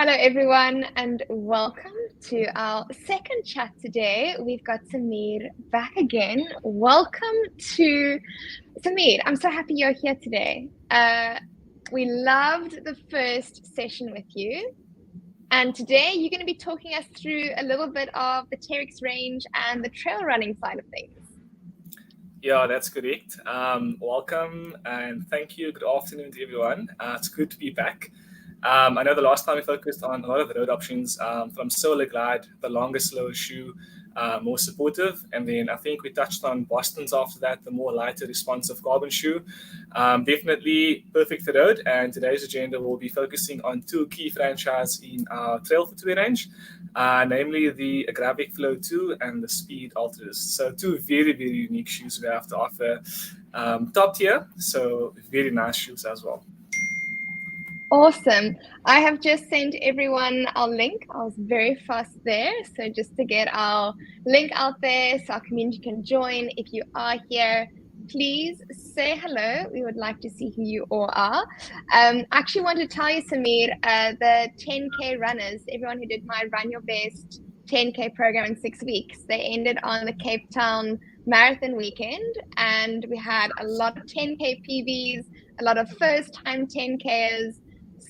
Hello, everyone, and welcome to our second chat today. We've got Samir back again. Welcome to Samir. I'm so happy you're here today. We loved the first session with you, and today you're going to be talking us through a little bit of the Terrex range and the trail running side of things. Yeah, that's correct. Welcome and thank you. Good afternoon to everyone. It's good to be back. I know the last time we focused on a lot of the road options from Solar Glide, the longest, slowest shoe, more supportive. And then I think we touched on Boston's after that, the more lighter, responsive carbon shoe. Definitely perfect for road. And today's agenda will be focusing on two key franchises in our trail footwear range, namely the Agravic Flow 2 and the Speed Ultras. So two very, very unique shoes we have to offer. Top tier, so very nice shoes as well. Awesome. I have just sent everyone our link. I was very fast there. So just to get our link out there so our community can join. If you are here, please say hello. We would like to see who you all are. I actually want to tell you, Samir, the 10K runners, everyone who did my Run Your Best 10K program in 6 weeks, they ended on the Cape Town Marathon weekend. And we had a lot of 10K PBs, a lot of first-time 10Kers.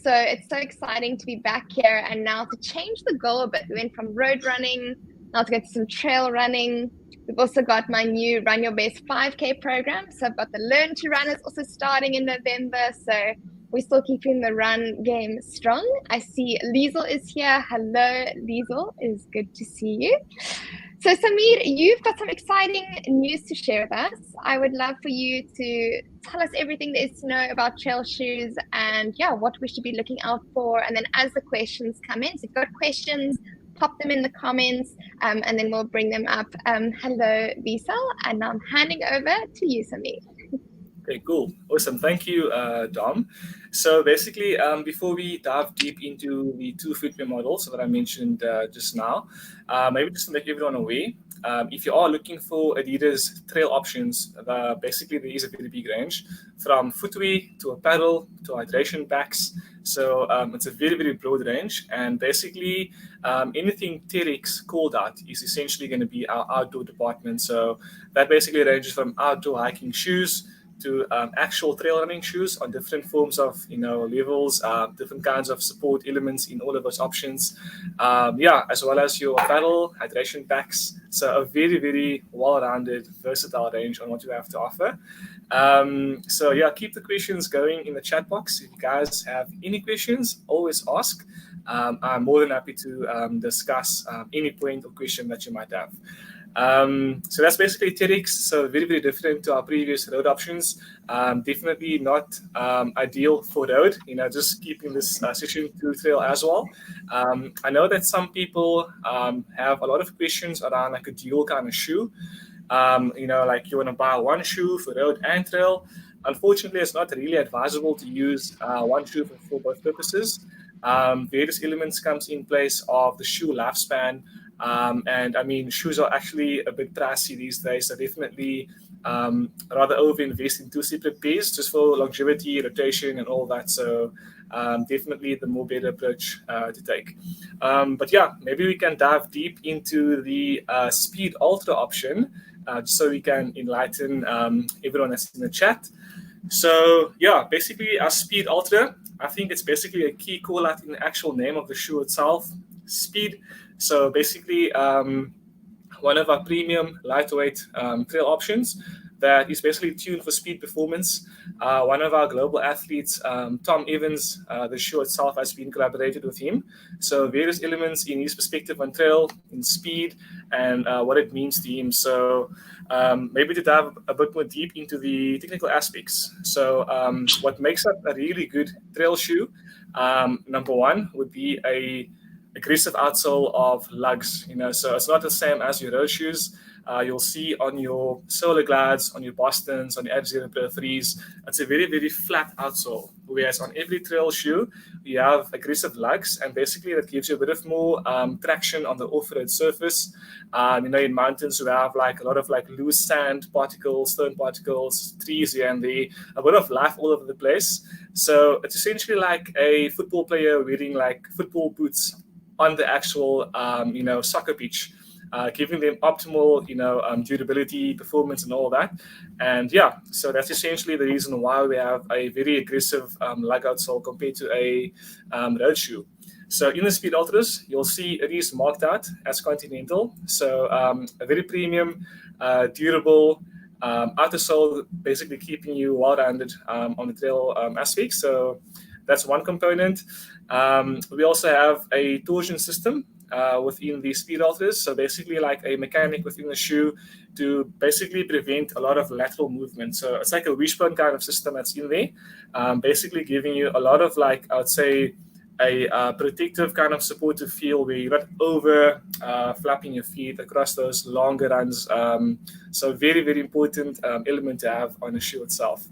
So it's so exciting to be back here and now to change the goal a bit. We went from road running now to get to some trail running. We've also got my new Run Your Best 5K program. So I've got the Learn to Run is also starting in November. So we're still keeping the run game strong. I see Liesel is here. Hello, Liesel. It's good to see you. So Samir, you've got some exciting news to share with us. I would love for you to tell us everything there is to know about trail shoes and what we should be looking out for. And then as the questions come in, so if you've got questions, pop them in the comments and then we'll bring them up. Hello, Liesel, and now I'm handing over to you, Samir. Okay, cool. Awesome. Thank you, Dom. So basically, before we dive deep into the two footwear models that I mentioned just now, maybe just to make everyone aware, if you are looking for Adidas trail options, basically there is a very big range from footwear to apparel to hydration packs. So it's a very, very broad range. And basically, anything Terrex called out is essentially going to be our outdoor department. So that basically ranges from outdoor hiking shoes to actual trail running shoes on different forms of levels, different kinds of support elements in all of those options, as well as your apparel, hydration packs. So a very, very well-rounded, versatile range on what you have to offer. Keep the questions going in the chat box. If you guys have any questions, always ask. I'm more than happy to discuss any point or question that you might have. So that's basically Terrex. So very, very different to our previous road options. Definitely not ideal for road, just keeping this session to trail as well. I know that some people have a lot of questions around like a dual kind of shoe. Like you want to buy one shoe for road and trail. Unfortunately, it's not really advisable to use one shoe for both purposes. Various elements comes in place of the shoe lifespan. And I mean, shoes are actually a bit pricey these days. So definitely rather over-invest in two separate pairs just for longevity, rotation, and all that. So definitely the more better approach to take. Maybe we can dive deep into the Speed Ultra option just so we can enlighten everyone that's in the chat. So basically our Speed Ultra, I think it's basically a key call out in the actual name of the shoe itself, Speed. So basically one of our premium lightweight trail options that is basically tuned for speed performance. One of our global athletes, Tom Evans, the shoe itself has been collaborated with him. So various elements in his perspective on trail, in speed, and what it means to him. So maybe to dive a bit more deep into the technical aspects. So what makes up a really good trail shoe, number one, would be a aggressive outsole of lugs. So it's not the same as your road shoes. You'll see on your Solar Glides, on your Bostons, on your Ad Zero Pro 3s, it's a very, very flat outsole, Whereas on every trail shoe, you have aggressive lugs, and basically that gives you a bit of more traction on the off-road surface. In mountains, we have like a lot of like loose sand particles, stone particles, trees here and there, a bit of life all over the place. So it's essentially like a football player wearing like football boots on the actual, soccer pitch, giving them optimal, durability, performance, and all that. And yeah, so that's essentially the reason why we have a very aggressive lug outsole compared to a road shoe. So in the Speed Ultras, you'll see it is marked out as Continental. So a very premium, durable outer sole, basically keeping you well-rounded on the trail aspect. So that's one component. We also have a torsion system within the Speed Ultras. So basically like a mechanic within the shoe to basically prevent a lot of lateral movement. So it's like a wishbone kind of system that's in there, basically giving you a lot of like, I would say, a protective kind of supportive feel where you're not over flapping your feet across those longer runs. So very, very important element to have on the shoe itself.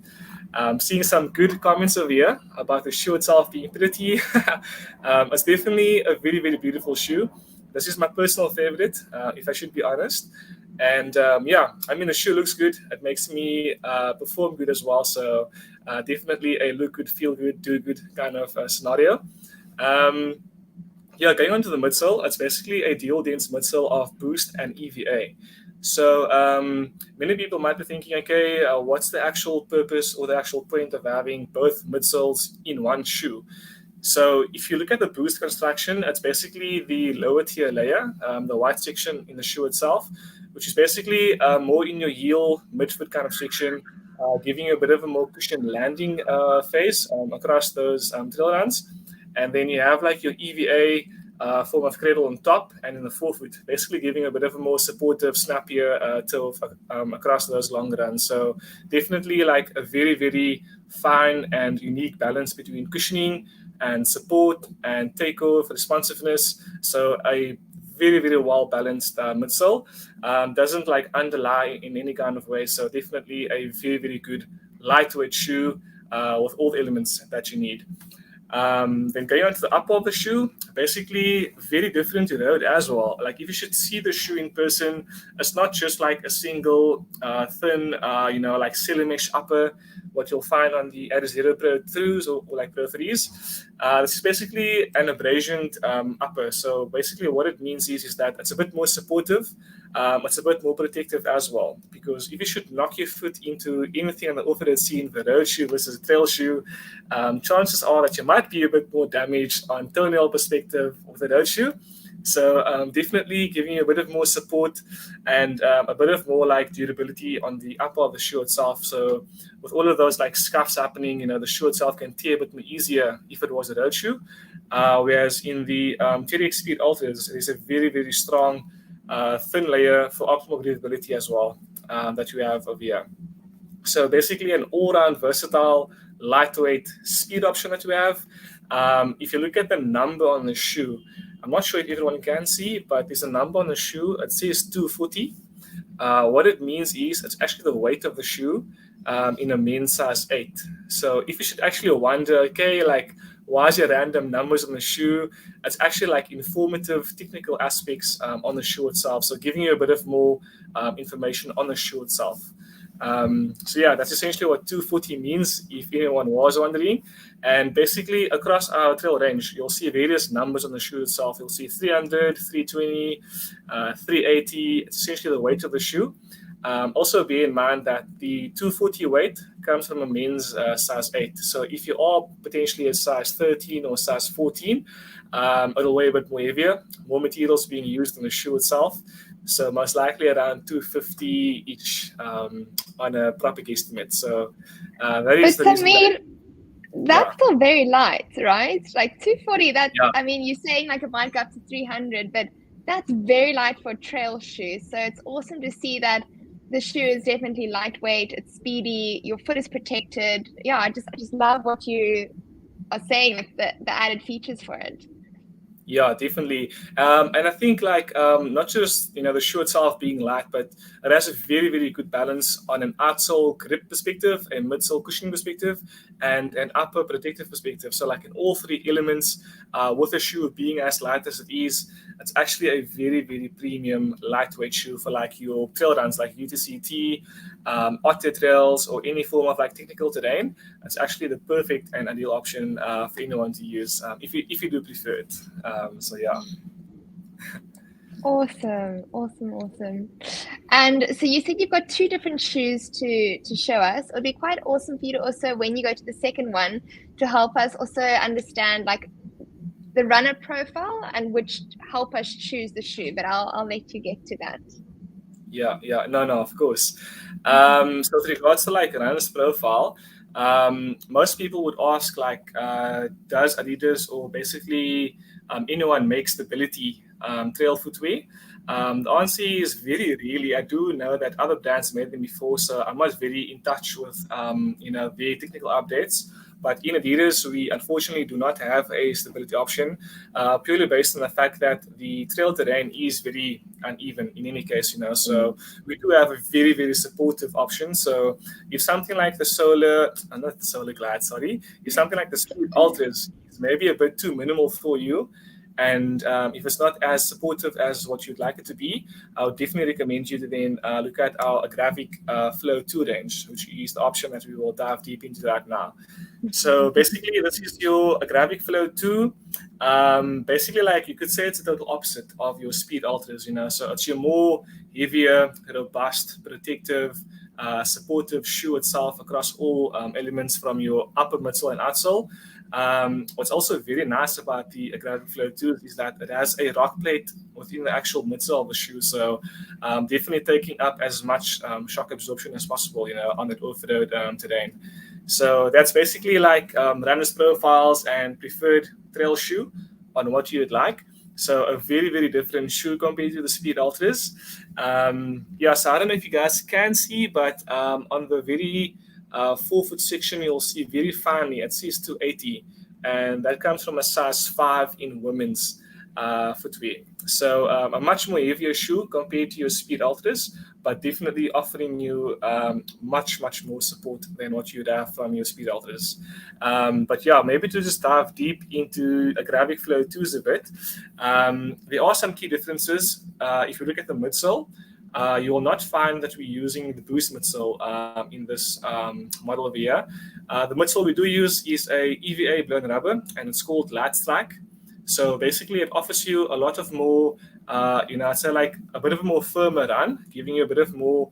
Seeing some good comments over here about the shoe itself being pretty. It's definitely a very, very beautiful shoe. This is my personal favorite, if I should be honest. And the shoe looks good. It makes me perform good as well. So definitely a look good, feel good, do good kind of scenario. Going on to the midsole, it's basically a dual dense midsole of Boost and EVA. So many people might be thinking, okay, what's the actual purpose or the actual point of having both midsoles in one shoe? So if you look at the Boost construction, it's basically the lower tier layer, the white section in the shoe itself, which is basically more in your heel, midfoot kind of section, giving you a bit of a more cushioned landing phase across those trail runs. And then you have like your EVA form of cradle on top and in the forefoot, basically giving a bit of a more supportive, snappier toe across those long runs. So definitely like a very, very fine and unique balance between cushioning and support and takeoff, responsiveness. So a very, very well balanced midsole. Doesn't like underlie in any kind of way. So definitely a very, very good lightweight shoe with all the elements that you need. Then going on to the upper of the shoe, basically very different to road as well. Like if you should see the shoe in person, it's not just like a single thin, like silly mesh upper, what you'll find on the adidas Zero Pro 2s or like Pro 3s. This is basically an abrasioned upper. So basically what it means is that it's a bit more supportive. It's a bit more protective as well, because if you should knock your foot into anything on the off-road scene, the road shoe versus a trail shoe, chances are that you might be a bit more damaged on toenail perspective with the road shoe. So definitely giving you a bit of more support and a bit of more like durability on the upper of the shoe itself. So with all of those like scuffs happening, the shoe itself can tear a bit more easier if it was a road shoe. Whereas in the Terrex Speed Ultras, there's a very, very strong thin layer for optimal breathability as well that we have over here. So basically an all-round versatile, lightweight speed option that we have. If you look at the number on the shoe, I'm not sure if everyone can see, but there's a number on the shoe. It says 240. What it means is it's actually the weight of the shoe in a men's size 8. So if you should actually wonder, okay, like why is there random numbers on the shoe? It's actually like informative technical aspects on the shoe itself. So giving you a bit of more information on the shoe itself. That's essentially what 240 means, if anyone was wondering. And basically across our trail range, you'll see various numbers on the shoe itself. You'll see 300, 320, 380. It's essentially the weight of the shoe. Also bear in mind that the 240 weight comes from a men's size 8. So if you are potentially a size 13 or size 14, it'll weigh a bit more heavier, more materials being used in the shoe itself. So most likely around 250 each on a proper guesstimate. So that is the reason. That's still very light, right? Like 240, Yeah. I mean, you're saying like it might go up to 300, but that's very light for a trail shoe. So it's awesome to see that the shoe is definitely lightweight, it's speedy, your foot is protected. Yeah, I just love what you are saying, like the added features for it. Yeah, definitely. And I think like not just the shoe itself being light, but it has a very, very good balance on an outsole grip perspective, a midsole cushioning perspective, and an upper protective perspective. So like in all three elements, with the shoe being as light as it is, it's actually a very, very premium lightweight shoe for like your trail runs, like UTCT, otter trails, or any form of like technical terrain. It's actually the perfect and ideal option for anyone to use if you do prefer it. So yeah. Awesome, awesome, awesome. And so you said you've got two different shoes to show us. It would be quite awesome for you to also, when you go to the second one, to help us also understand like the runner profile and which help us choose the shoe. But I'll let you get to that. Yeah, no, of course. So with regards to like runner's profile, most people would ask like, does Adidas or basically anyone make stability trail footwear? The answer is very rarely. I do know that other brands made them before, so I'm not very in touch with their technical updates. But in Adidas, we unfortunately do not have a stability option, purely based on the fact that the trail terrain is very uneven in any case, So we do have a very, very supportive option. So if something like the not the Solar Glide, sorry, if something like the Speed Ultras is maybe a bit too minimal for you, and if it's not as supportive as what you'd like it to be, I would definitely recommend you to then look at our Agravic Flow 2 range, which is the option that we will dive deep into right now. So basically, this is your Agravic Flow 2. Basically, like you could say it's the total opposite of your Speed Ultras, So it's your more heavier, robust, protective, supportive shoe itself across all elements from your upper midsole and outsole. What's also very nice about the Agravic Flow 2 is that it has a rock plate within the actual midsole of the shoe. So definitely taking up as much shock absorption as possible, on that off-road terrain. So that's basically like runners' profiles and preferred trail shoe on what you'd like. So a very, very different shoe compared to the Speed Ultras. So I don't know if you guys can see, but on the very forefoot section, you'll see very finely, it says 280. And that comes from a size 5 in women's footwear. So a much more heavier shoe compared to your Speed Ultras, but definitely offering you much, much more support than what you'd have from your Speed Ultras. But yeah, maybe to just dive deep into Agravic Flow 2s a bit, there are some key differences. If you look at the midsole, you will not find that we're using the Boost midsole in this model over here. The midsole we do use is a EVA blown rubber, and it's called Light Strike. So basically, it offers you a lot of more, I'd say like a bit of a more firmer run, giving you a bit of more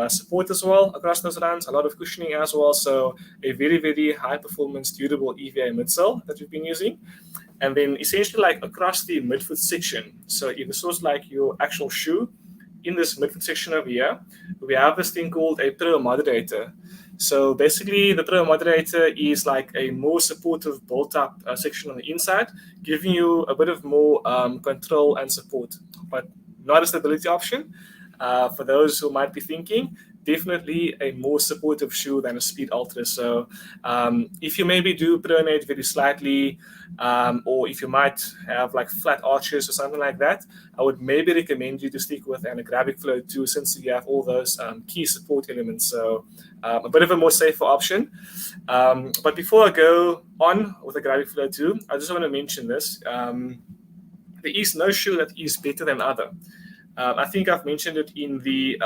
support as well across those runs, a lot of cushioning as well. So a very, very high performance, durable EVA midsole that we've been using. And then essentially like across the midfoot section. So if this was like your actual shoe, in this midfoot section over here, we have this thing called a Pro Moderator. So basically, the Pro Moderator is like a more supportive built-up section on the inside, giving you a bit of more control and support, but not a stability option. For those who might be thinking, definitely a more supportive shoe than a Speed Ultra. So if you maybe do pronate very slightly, or if you might have like flat arches or something like that, I would maybe recommend you to stick with an Agravic Flow 2, since you have all those key support elements. So a bit of a more safer option. But before I go on with Agravic Flow 2, I just want to mention this. There is no shoe that is better than other. I think I've mentioned it in the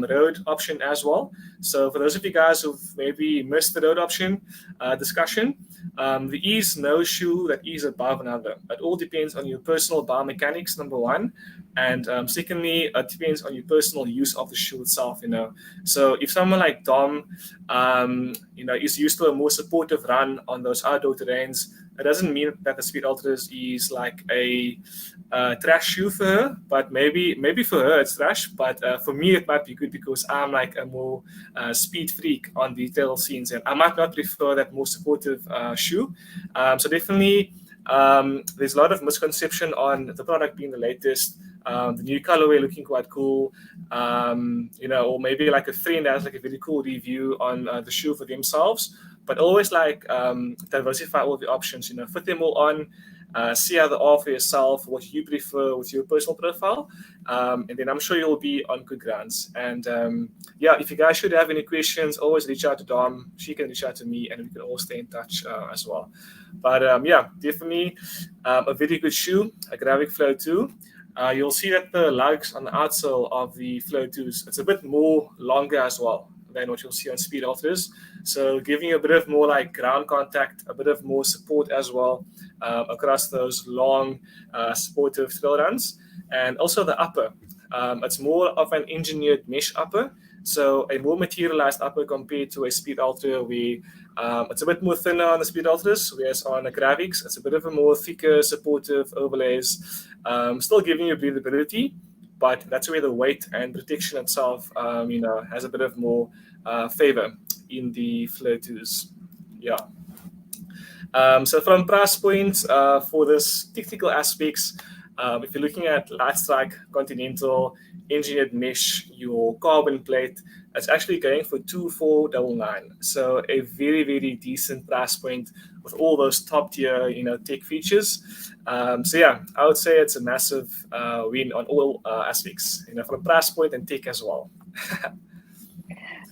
road option as well. So for those of you guys who've maybe missed the road option discussion, there is no shoe that is above another. It all depends on your personal biomechanics, number one. And secondly, it depends on your personal use of the shoe itself, So if someone like Dom, is used to a more supportive run on those outdoor terrains, it doesn't mean that the Speed Ultras is like a trash shoe for her, but maybe for her it's trash, but for me it might be good because I'm like a more speed freak on the trail scenes, and I might not prefer that more supportive shoe. So definitely, there's a lot of misconception on the product being the latest. The new colorway looking quite cool, or maybe like a friend has like a very cool review on the shoe for themselves. But always like diversify all the options, fit them all on. see how they are for yourself, what you prefer with your personal profile, and then I'm sure you'll be on good grounds. And yeah, if you guys should have any questions, always reach out to Dom. She can reach out to me, and we can all stay in touch as well. But yeah, definitely a very good shoe, a Gravik Flow 2. You'll see that the lugs on the outsole of the Flow 2s, it's a bit more longer as well than what you'll see on Speed Ultras. So giving you a bit of more like ground contact, a bit of more support as well across those long supportive trail runs. And also the upper. It's more of an engineered mesh upper. So a more materialized upper compared to a Speed Ultra where it's a bit more thinner on the Speed Ultras, whereas on the Gravics, it's a bit of a more thicker, supportive overlays, still giving you breathability, but that's where the weight and protection itself, has a bit of more favor in the Flow 2s. Yeah. So from price points for this technical aspects, if you're looking at Light Strike, Continental, engineered mesh, your carbon plate, it's actually going for 2499. So a very, very decent price point with all those top tier, tech features. So yeah, I would say it's a massive win on all aspects, from price point and tech as well.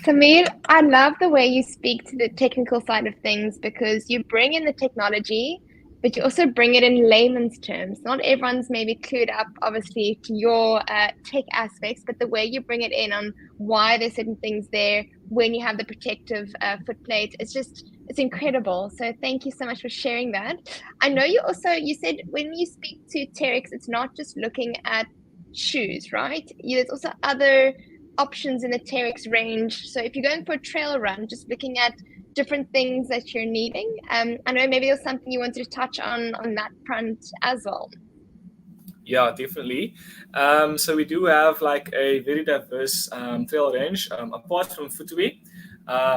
Samir, I love the way you speak to the technical side of things because you bring in the technology, but you also bring it in layman's terms. Not everyone's maybe clued up, obviously, to your tech aspects, but the way you bring it in on why there's certain things there when you have the protective foot plate, it's incredible. So thank you so much for sharing that. I know you said when you speak to Terrex, it's not just looking at shoes, right? There's also other options in the Terrex range. So if you're going for a trail run, just looking at different things that you're needing. I know maybe there's something you wanted to touch on that front as well. Yeah, definitely. So we do have like a very diverse trail range. Apart from footwear,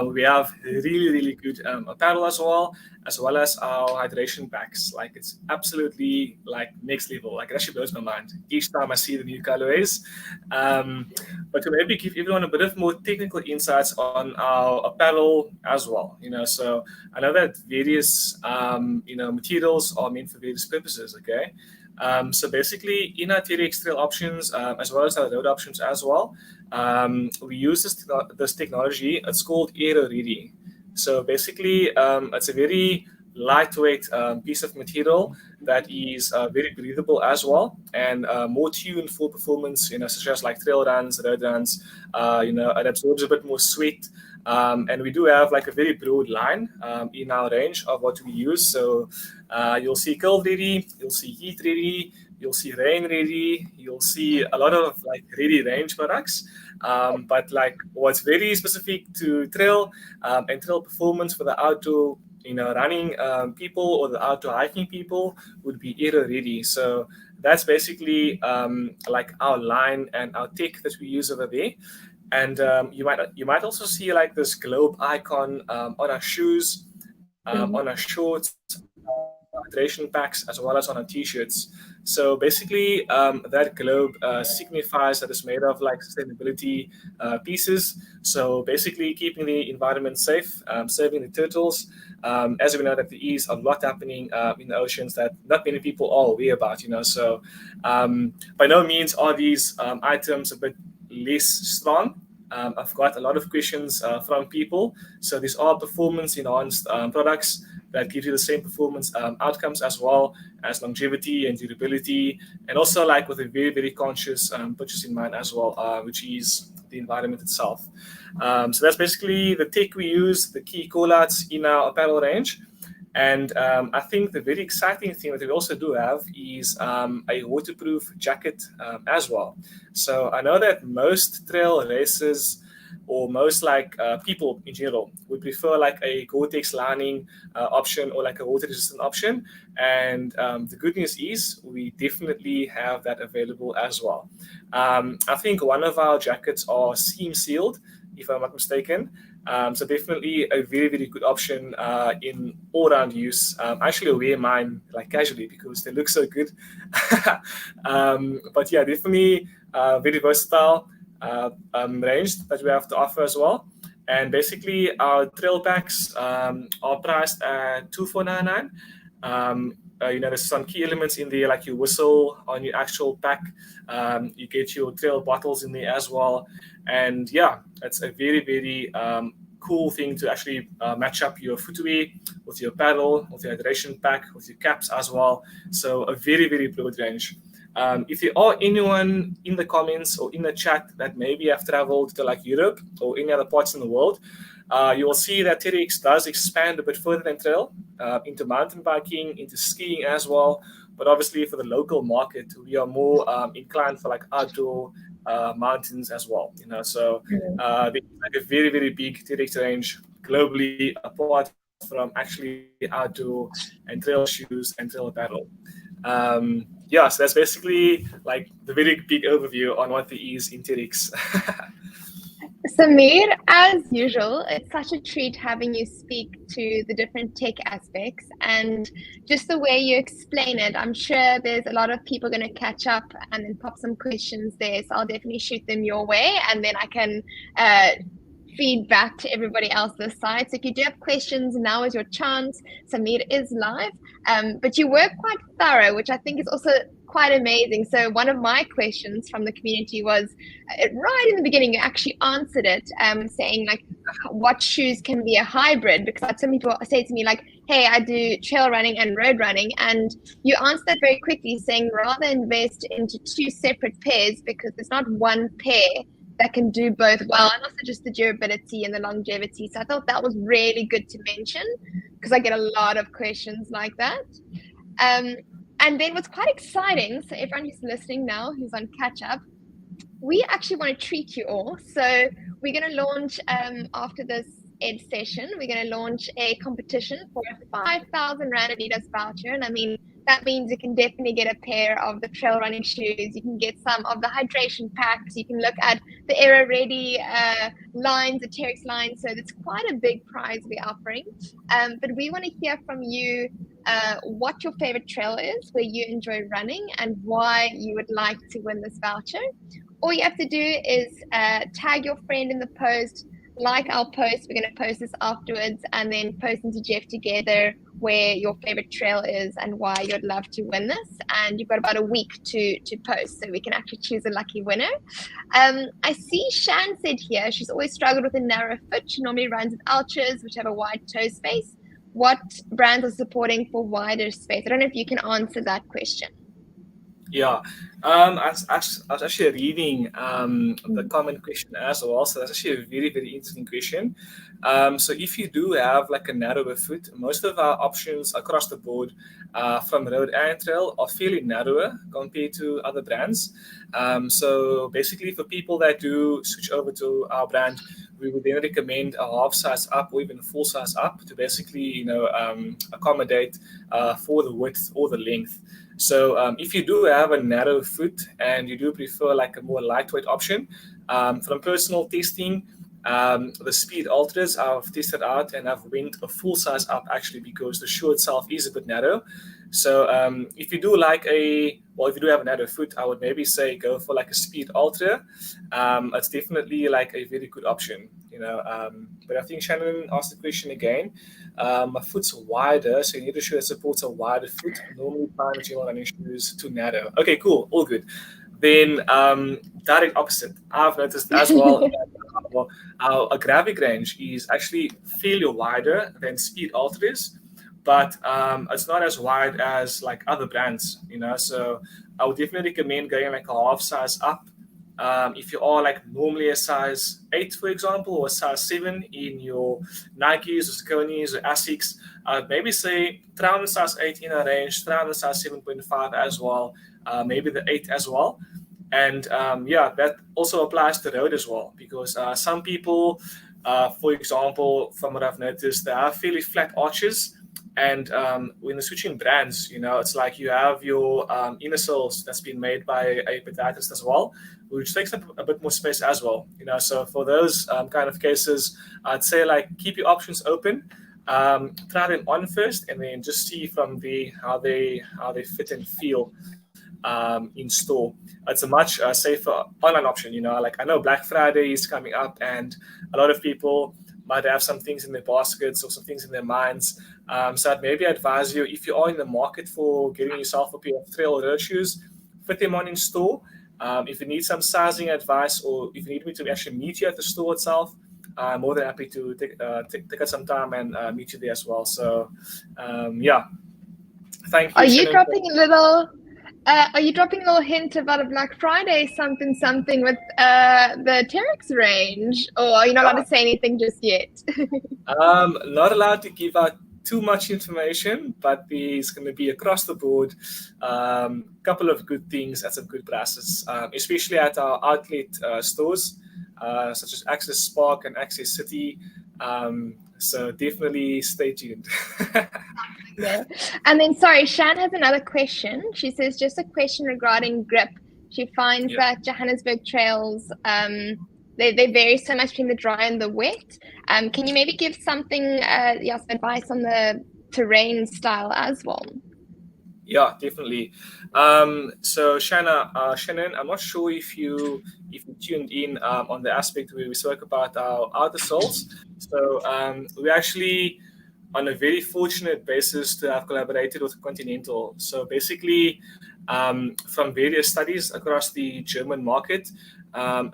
we have really, really good apparel as well as our hydration packs. Like it's absolutely like next level. Like it actually blows my mind each time I see the new colorways. But to maybe give everyone a bit of more technical insights on our apparel as well. So I know that various materials are meant for various purposes. Okay. So basically, in our Terrex trail options, as well as our road options as well, we use this technology. It's called Aero Ready. So basically, it's a very lightweight piece of material that is very breathable as well and more tuned for performance, such as like trail runs, road runs. It absorbs a bit more sweat. And we do have like a very broad line in our range of what we use. So you'll see cold ready, you'll see heat ready, you'll see rain ready, you'll see a lot of like ready range products. But like what's very specific to trail and trail performance for the outdoor running people or the outdoor hiking people would be Aero Ready. So that's basically like our line and our tech that we use over there. And you might also see like this globe icon on our shoes, on our shorts, hydration packs, as well as on our t-shirts. So basically, that globe signifies that it's made of like sustainability pieces. So basically, keeping the environment safe, saving the turtles. As we know that there is a lot happening in the oceans that not many people are aware about. So by no means are these items a bit less strong. I've got a lot of questions from people. So these are performance enhanced products that give you the same performance outcomes as well as longevity and durability, and also like with a very, very conscious purchase in mind as well, which is the environment itself. So that's basically the tech we use, the key callouts in our apparel range. And I think the very exciting thing that we also do have is a waterproof jacket as well. So I know that most trail racers or most like people in general would prefer like a Gore-Tex lining option or like a water resistant option. And the good news is we definitely have that available as well. I think one of our jackets are seam sealed, if I'm not mistaken. So definitely a very, very good option in all-round use. I actually wear mine like casually because they look so good. But yeah, definitely very versatile range that we have to offer as well. And basically our trail packs are priced at 2499. There's some key elements in there, like your whistle on your actual pack. You get your trail bottles in there as well. And yeah, it's a very, very cool thing to actually match up your footwear with your paddle, with your hydration pack, with your caps as well. So a very, very broad range. If there are anyone in the comments or in the chat that maybe have traveled to like Europe or any other parts in the world, you will see that Terrex does expand a bit further than trail into mountain biking, into skiing as well. But obviously, for the local market, we are more inclined for like outdoor mountains as well. So there's like a very, very big Terrex range globally, apart from actually outdoor and trail shoes and trail paddle. So that's basically like the very big overview on what there is in Terrex. Samir, as usual, it's such a treat having you speak to the different tech aspects and just the way you explain it. I'm sure there's a lot of people going to catch up and then pop some questions there. So I'll definitely shoot them your way and then I can feed back to everybody else this side. So if you do have questions, now is your chance. Samir is live, but you were quite thorough, which I think is also quite amazing. So one of my questions from the community was right in the beginning, you actually answered it, saying like, what shoes can be a hybrid? Because some people say to me like, hey, I do trail running and road running. And you answered that very quickly, saying rather invest into two separate pairs because there's not one pair that can do both well, and also just the durability and the longevity. So I thought that was really good to mention because I get a lot of questions like that. And then what's quite exciting, so everyone who's listening now, who's on catch up, we actually want to treat you all. So we're going to launch after this ed session, we're going to launch a competition for a 5,000 Rand Adidas voucher. And I mean, that means you can definitely get a pair of the trail running shoes. You can get some of the hydration packs. You can look at the Era Ready lines, the Terrex line. So it's quite a big prize we're offering. But we want to hear from you what your favorite trail is, where you enjoy running, and why you would like to win this voucher. All you have to do is tag your friend in the post, like our post. We're going to post this afterwards, and then post into Jeff together where your favorite trail is and why you'd love to win this. And you've got about a week to post, so we can actually choose a lucky winner. I see Shan said here she's always struggled with a narrow foot. She normally runs with ultras, which have a wide toe space. What brands are supporting for wider space? I don't know if you can answer that question. Yeah, I was actually reading the comment question as well. So that's actually a very, very interesting question. So if you do have like a narrower foot, most of our options across the board from road and trail are fairly narrower compared to other brands. So basically, for people that do switch over to our brand, we would then recommend a half size up or even a full size up to basically, accommodate for the width or the length. So if you do have a narrow foot and you do prefer like a more lightweight option, from personal testing, the Speed Ultras I've tested out and I've went a full size up actually because the shoe itself is a bit narrow. So if you do if you do have a narrow foot, I would maybe say go for like a Speed Ultra. It's definitely like a very good option, But I think Shannon asked the question again. My foot's wider, so you need a shoe that supports a wider foot. Normally, find general running shoes too narrow. Okay, cool, all good. Then direct opposite. I've noticed as well that our agravic range is actually fairly wider than Speed Ultras, but it's not as wide as like other brands. So I would definitely recommend going like a half size up. If you are like normally a size 8, for example, or a size 7 in your Nikes or Sauconys or Asics, I'd maybe say try on the size 8 in a range, try on the size 7.5 as well, maybe the 8 as well. And that also applies to road as well, because some people, for example, from what I've noticed, they have fairly flat arches. And when you're switching brands, it's like you have your inner soles that's been made by a podiatrist as well, which takes up a bit more space as well. So for those kind of cases, I'd say like keep your options open, try them on first, and then just see from how they fit and feel in store. It's a much safer online option. Like I know Black Friday is coming up, and a lot of people might have some things in their baskets or some things in their minds. So I'd maybe advise you, if you are in the market for getting yourself a pair of trail road shoes, fit them on in store. If you need some sizing advice, or if you need me to actually meet you at the store itself, I'm more than happy to take out some time and meet you there as well. So, yeah, thank Are you, you Shannon. dropping a little? Are you dropping a little hint about a Black Friday something with the Terrex range, or are you not allowed to say anything just yet? Not allowed to give out too much information, but there's going to be across the board couple of good things at some good prices, especially at our outlet stores, such as Access Spark and Access City. So definitely stay tuned. Yeah. And then, sorry, Shan has another question. She says, just a question regarding grip. She finds Yeah. that Johannesburg trails, they vary so much between the dry and the wet. Can you maybe give something, some advice on the terrain style as well? Yeah, definitely. So Shannon, I'm not sure if you tuned in on the aspect where we spoke about our outer soles. So we actually on a very fortunate basis to have collaborated with Continental. So basically, from various studies across the German market,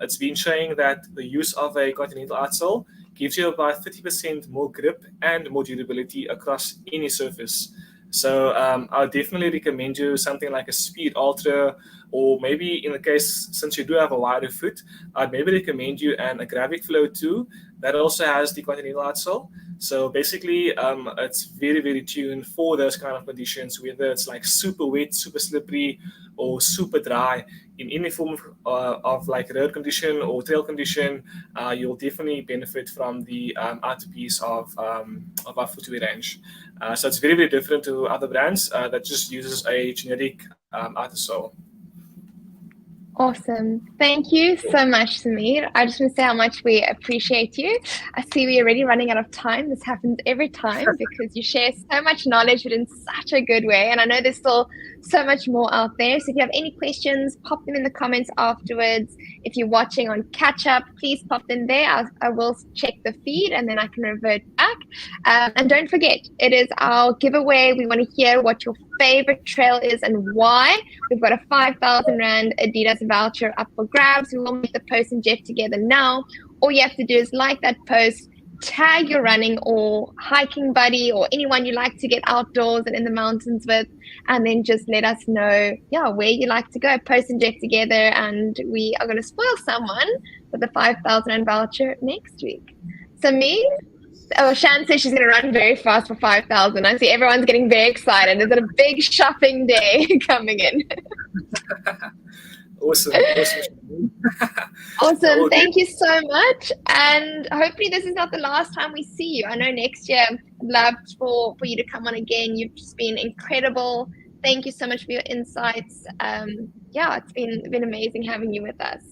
it's been showing that the use of a Continental outsole gives you about 30% more grip and more durability across any surface. So I would definitely recommend you something like a Speed Ultra, or maybe in the case, since you do have a wider foot, I'd maybe recommend you a Gravik Flow 2 that also has the Continental outsole. So basically, it's very, very tuned for those kind of conditions, whether it's like super wet, super slippery, or super dry. In any form of like road condition or trail condition, you'll definitely benefit from the outer piece of our footwear range. So it's very, very different to other brands that just uses a generic outer sole. Awesome. Thank you so much, Samir. I just want to say how much we appreciate you. I see we're already running out of time. This happens every time because you share so much knowledge, but in such a good way. And I know there's still so much more out there. So if you have any questions, pop them in the comments afterwards. If you're watching on catch up, please pop them there. I will check the feed and then I can revert back. And don't forget, it is our giveaway. We want to hear what your favorite trail is and why. We've got a 5,000 Rand Adidas voucher up for grabs. We will make the post and Jeff together now. All you have to do is like that post, tag your running or hiking buddy or anyone you like to get outdoors and in the mountains with, and then just let us know, where you like to go. Post and Jeff together, and we are going to spoil someone with the 5,000 Rand voucher next week. So Shan says she's going to run very fast for 5,000. I see everyone's getting very excited. Is it a big shopping day coming in? Awesome. Awesome. Thank you so much. And hopefully this is not the last time we see you. I know next year I'd love for you to come on again. You've just been incredible. Thank you so much for your insights. It's been amazing having you with us.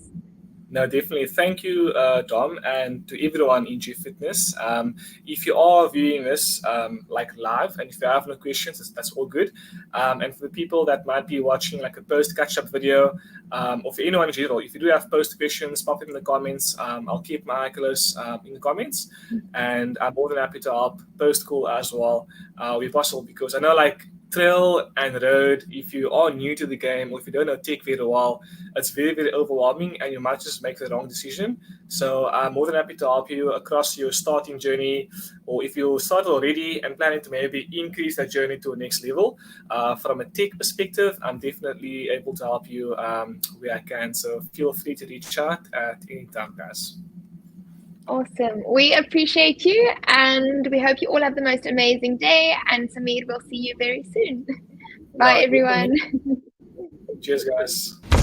No, definitely. Thank you, Dom, and to everyone in G Fitness. If you are viewing this like live, and if you have no questions, that's all good. And for the people that might be watching like a post catch-up video, or for anyone in general, if you do have post questions, pop it in the comments. I'll keep my eye close in the comments, and I'm more than happy to help post call as well, if possible, because I know like trail and road, if you are new to the game or if you don't know tech very well, it's very, very overwhelming and you might just make the wrong decision. So I'm more than happy to help you across your starting journey, or if you start already and planning to maybe increase that journey to a next level. From a tech perspective, I'm definitely able to help you where I can. So feel free to reach out at any time, guys. Awesome. We appreciate you, and we hope you all have the most amazing day. And Samir, we'll see you very soon. Bye, everyone. Cheers, guys.